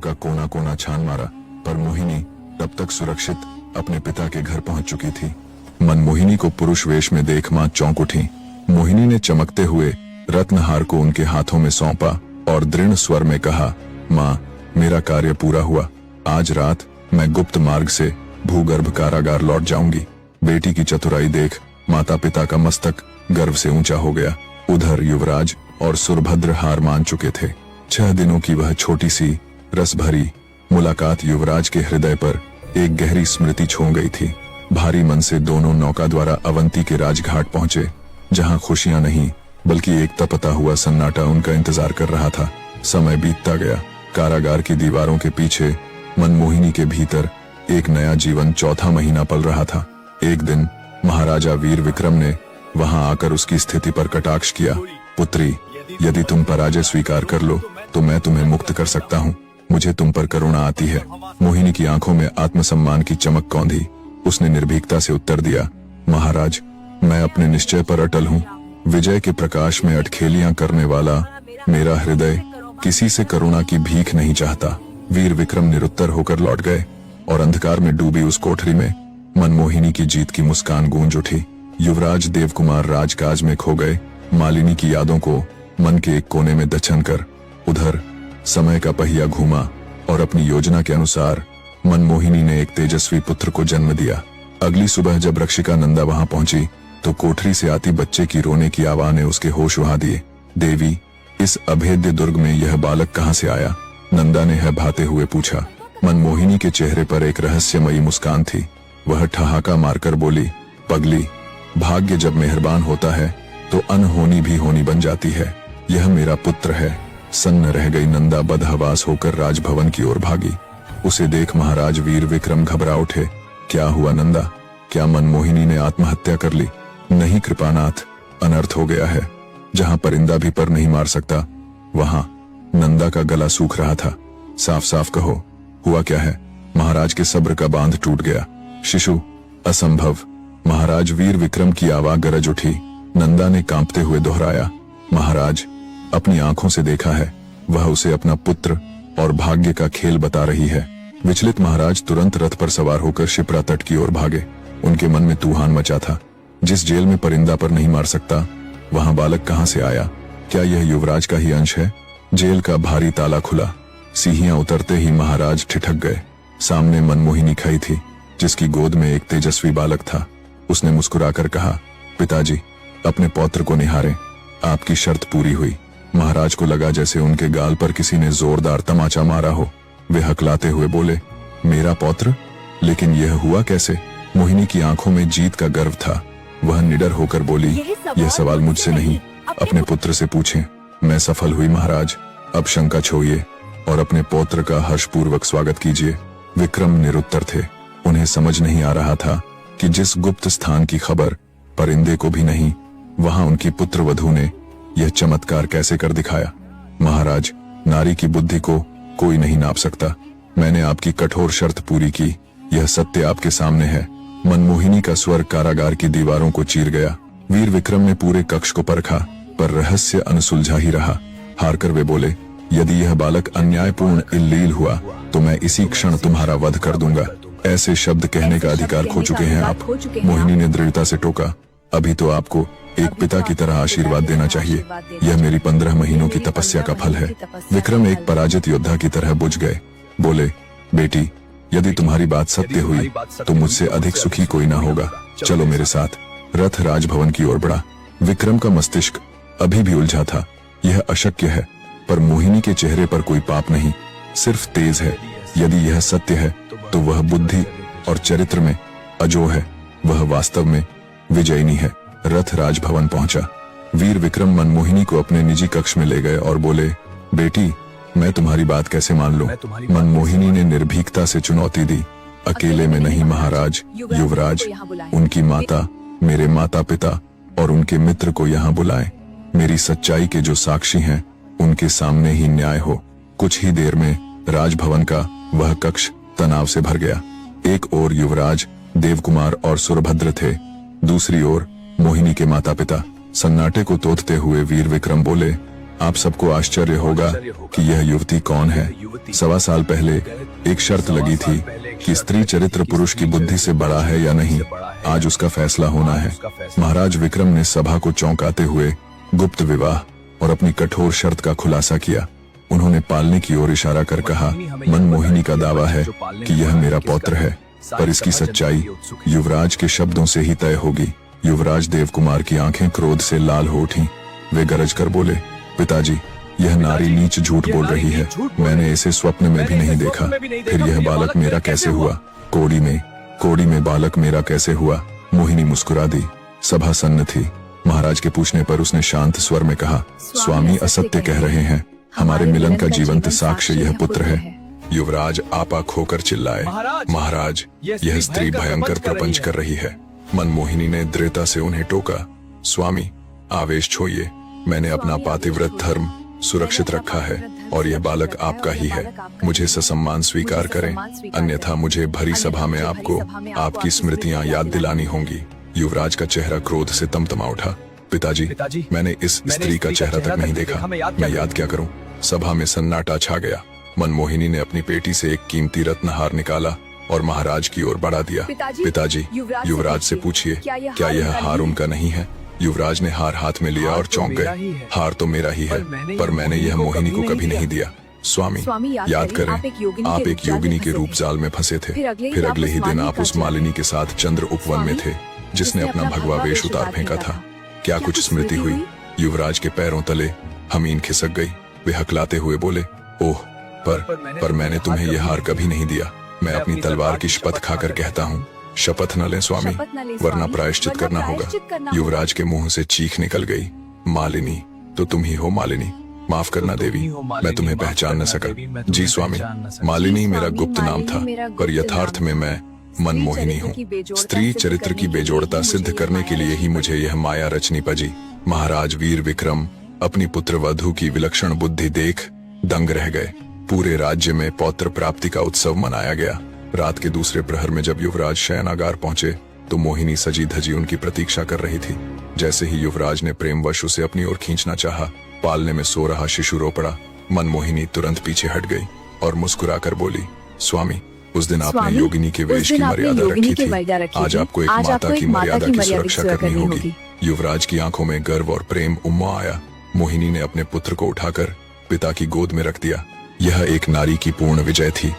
का कोना कोना छान मारा, पर मोहिनी तब तक सुरक्षित अपने पिता के घर पहुंच चुकी थी। मनमोहिनी को पुरुष वेश में देख मां चौंक उठी। मोहिनी ने चमकते हुए रत्नहार को उनके हाथों में सौंपा और दृढ़ स्वर में कहा, मां, मेरा कार्य पूरा हुआ। आज रात मैं गुप्त मार्ग से भूगर्भ कारागार लौट जाऊंगी। बेटी की चतुराई देख माता पिता का मस्तक गर्व से ऊंचा हो गया। उधर युवराज और सुरभद्र हार मान चुके थे। 6 दिनों की वह छोटी सी रस भरी मुलाकात युवराज के हृदय पर एक गहरी स्मृति छो गई थी। भारी मन से दोनों नौका द्वारा अवंती के राजघाट पहुंचे, जहां खुशियां नहीं बल्कि एक तपता हुआ सन्नाटा उनका इंतजार कर रहा था। समय बीतता गया। कारागार की दीवारों के पीछे मनमोहिनी के भीतर एक नया जीवन चौथा महीना पल रहा था। एक दिन महाराजा वीर विक्रम ने वहां आकर उसकी स्थिति पर कटाक्ष किया। पुत्री, यदि तुम पराजय स्वीकार कर लो तो मैं तुम्हें मुक्त कर सकता हूँ। मुझे तुम पर करुणा आती है। मोहिनी की आंखों में आत्मसम्मान की चमक कौंधी। उसने निर्भीकता से उत्तर दिया, महाराज, मैं अपने निश्चय पर अटल हूँ। विजय के प्रकाश में अटखेलियां करने वाला मेरा हृदय किसी से करुणा की भीख नहीं चाहता। वीर विक्रम निरुत्तर होकर लौट गए और अंधकार में डूबी उस कोठरी में मनमोहिनी की जीत की मुस्कान गूंज उठी। युवराज देवकुमार राजकाज में खो गए, मालिनी की यादों को मन के एक कोने में दछन कर। उधर समय का पहिया घूमा और अपनी योजना के अनुसार मनमोहिनी ने एक तेजस्वी पुत्र को जन्म दिया। अगली सुबह जब रक्षिका नंदा वहां पहुंची तो कोठरी से आती बच्चे की रोने की आवाज ने उसके होश उड़ा दिए। देवी, इस अभेद्य दुर्ग में यह बालक कहां से आया? नंदा ने हभाते हुए पूछा। मनमोहिनी के चेहरे पर एक रहस्यमयी मुस्कान थी। वह ठहाका मारकर बोली, पगली, भाग्य जब मेहरबान होता है तो अनहोनी भी होनी बन जाती है। यह मेरा पुत्र है। सन्न रह गई नंदा बदहवास होकर राजभवन की ओर भागी। उसे देख महाराज वीर विक्रम घबरा उठे। क्या हुआ नंदा? क्या मनमोहिनी ने आत्महत्या कर ली? नहीं कृपानाथ, अनर्थ हो गया है। जहां परिंदा भी पर नहीं मार सकता, वहां नंदा का गला सूख रहा था। साफ साफ कहो, हुआ क्या है? महाराज के सब्र का बांध टूट गया। शिशु, असंभव। महाराज वीर विक्रम की आवाज गरज उठी। नंदा ने कांपते हुए दोहराया, महाराज, अपनी आंखों से देखा है। वह उसे अपना पुत्र और भाग्य का खेल बता रही है। विचलित महाराज तुरंत रथ पर सवार होकर शिप्रा तट की ओर भागे। उनके मन में तूफान मचा था। जिस जेल में परिंदा पर नहीं मार सकता, वहां बालक कहां से आया? क्या यह युवराज का ही अंश है? जेल का भारी ताला खुला। सीढ़ियां उतरते ही महाराज ठिठक गए। सामने मनमोहिनी खड़ी थी, जिसकी गोद में एक तेजस्वी बालक था। उसने मुस्कुराकर कहा, पिताजी, अपने पौत्र को निहारें। आपकी शर्त पूरी हुई। महाराज को लगा जैसे उनके गाल पर किसी ने जोरदार तमाचा मारा हो। वे हकलाते हुए बोले, मेरा पौत्र? लेकिन यह हुआ कैसे? मोहिनी की आंखों में जीत का गर्व था। वह निडर होकर बोली, यह सवाल मुझसे नहीं, अपने पुत्र से पूछें। मैं सफल हुई महाराज। अब शंका छोड़िए और अपने पौत्र का हर्षपूर्वक स्वागत कीजिए। विक्रम निरुत्तर थे। उन्हें समझ नहीं आ रहा था कि जिस गुप्त स्थान की खबर परिंदे को भी नहीं, वहां उनकी पुत्र वधू ने यह चमत्कार कैसे कर दिखाया। महाराज, नारी की बुद्धि को कोई नहीं नाप सकता। मैंने आपकी कठोर शर्त पूरी की। यह सत्य आपके सामने है। मनमोहिनी का स्वर कारागार की दीवारों को चीर गया। वीर विक्रम ने पूरे कक्ष को परखा, पर रहस्य अनसुलझा ही रहा। हारकर वे बोले, यदि यह बालक अन्यायपूर्ण इल्लील हुआ तो मैं इसी क्षण तुम्हारा वध कर दूंगा। ऐसे शब्द कहने का अधिकार खो चुके हैं आप। मोहिनी ने दृढ़ता से टोका, अभी तो आपको एक पिता की तरह आशीर्वाद देना चाहिए। यह मेरी 15 महीनों की तपस्या का फल है। विक्रम एक पराजित योद्धा की तरह बुझ गए। बोले, बेटी, यदि तुम्हारी बात सत्य हुई तो मुझसे अधिक सुखी कोई ना होगा। चलो मेरे साथ। रथ राजभवन की ओर बढ़ा। विक्रम का मस्तिष्क अभी भी उलझा था। यह अशक्य है, पर मोहिनी के चेहरे पर कोई पाप नहीं, सिर्फ तेज है। यदि यह सत्य है तो वह बुद्धि और चरित्र में अजो है। वह वास्तव में विजयिनी है। रथ राजभवन पहुंचा। वीर विक्रम मनमोहिनी को अपने निजी कक्ष में ले गए और बोले, बेटी, मैं तुम्हारी बात कैसे मान लूं? मनमोहिनी ने निर्भीकता से चुनौती दी, अकेले में नहीं महाराज, युवराज, उनकी माता, मेरे माता पिता और उनके मित्र को यहाँ बुलाएं। मेरी सच्चाई के जो साक्षी हैं उनके सामने ही न्याय हो। कुछ ही देर में राजभवन का वह कक्ष तनाव से भर गया। एक ओर युवराज देवकुमार और सुरभद्र थे, दूसरी ओर मोहिनी के माता पिता। सन्नाटे को तोड़ते हुए वीर विक्रम बोले, आप सबको आश्चर्य होगा कि यह युवती कौन है। 1.25 साल पहले एक शर्त लगी थी कि स्त्री चरित्र पुरुष की बुद्धि से बड़ा है या नहीं। आज उसका फैसला होना है। महाराज विक्रम ने सभा को चौंकाते हुए गुप्त विवाह और अपनी कठोर शर्त का खुलासा किया। उन्होंने पालने की ओर इशारा कर कहा, मनमोहिनी का दावा है कि यह मेरा पौत्र है, पर इसकी सच्चाई युवराज के शब्दों से ही तय होगी। युवराज देव कुमार की आंखें क्रोध से लाल हो उठी। वे गरज कर बोले, पिताजी, यह नारी नीच झूठ बोल रही है। मैंने इसे स्वप्न में भी नहीं देखा। फिर यह बालक मेरा कैसे हुआ? कोड़ी में बालक मेरा कैसे हुआ? मोहिनी मुस्कुरा दी। सभा सन्न थी। महाराज के पूछने पर उसने शांत स्वर में कहा, स्वामी असत्य कह रहे हैं। हमारे मिलन का जीवंत साक्ष्य यह पुत्र है। युवराज आपा खोकर चिल्लाए, महाराज, यह स्त्री भयंकर प्रपंच कर रही है। मनमोहिनी ने दृढ़ता से उन्हें टोका, स्वामी, आवेश छोड़िए। मैंने अपना पातिव्रत धर्म सुरक्षित रखा है और यह बालक आपका ही है। मुझे ससम्मान स्वीकार करें, अन्यथा मुझे भरी सभा में आपको आपकी स्मृतियां याद दिलानी होंगी। युवराज का चेहरा क्रोध से तमतमा उठा। पिताजी, मैंने इस स्त्री का चेहरा तक नहीं देखा। मैं याद क्या करूं? सभा में सन्नाटा छा गया। मनमोहिनी ने अपनी पेटी से एक कीमती रत्नहार निकाला और महाराज की ओर बढ़ा दिया। पिताजी, युवराज से पूछिए, क्या यह हार उनका नहीं है? युवराज ने हार हाथ में लिया और चौंक गए। हार तो मेरा ही है, पर मैंने यह मोहिनी को कभी नहीं दिया। स्वामी, याद करें, आप एक योगिनी के रूप जाल में फंसे थे। फिर अगले ही दिन आप उस मालिनी के साथ चंद्र उपवन में थे, जिसने अपना भगवा वेश उतार फेंका था। क्या कुछ स्मृति हुई? युवराज के पैरों तले हमीन खिसक गई। वे हकलाते हुए बोले, ओह, पर मैंने तुम्हें यह हार कभी नहीं दिया। मैं अपनी तलवार की शपथ खाकर कहता हूँ, शपथ न लें स्वामी, वरना प्रायश्चित करना होगा। युवराज के मुंह से चीख निकल गई। मालिनी, तो तुम ही हो मालिनी। माफ करना देवी, मैं तुम्हें पहचान न सका। जी स्वामी, मालिनी मेरा गुप्त नाम था, पर यथार्थ में मैं मनमोहिनी हूँ। स्त्री चरित्र की बेजोड़ता सिद्ध करने के लिए ही मुझे यह माया रचनी पजी। महाराज वीर विक्रम अपनी पुत्र वधू की विलक्षण बुद्धि देख दंग रह गए। पूरे राज्य में पौत्र प्राप्ति का उत्सव मनाया गया। रात के दूसरे प्रहर में जब युवराज शयनागार पहुंचे तो मोहिनी सजी धजी उनकी प्रतीक्षा कर रही थी। जैसे ही युवराज ने प्रेमवश उसे अपनी ओर खींचना चाहा, पालने में सो रहा शिशु रो पड़ा। मनमोहिनी तुरंत पीछे हट गई और मुस्कुराकर बोली, स्वामी, उस दिन आपने योगिनी के वेश की मर्यादा रखी थी। आज आपको एक माता की मर्यादा की सुरक्षा करनी होगी। युवराज की आंखों में गर्व और प्रेम उम्मा आया। मोहिनी ने अपने पुत्र को उठाकर पिता की गोद में रख दिया। यह एक नारी की पूर्ण विजय थी।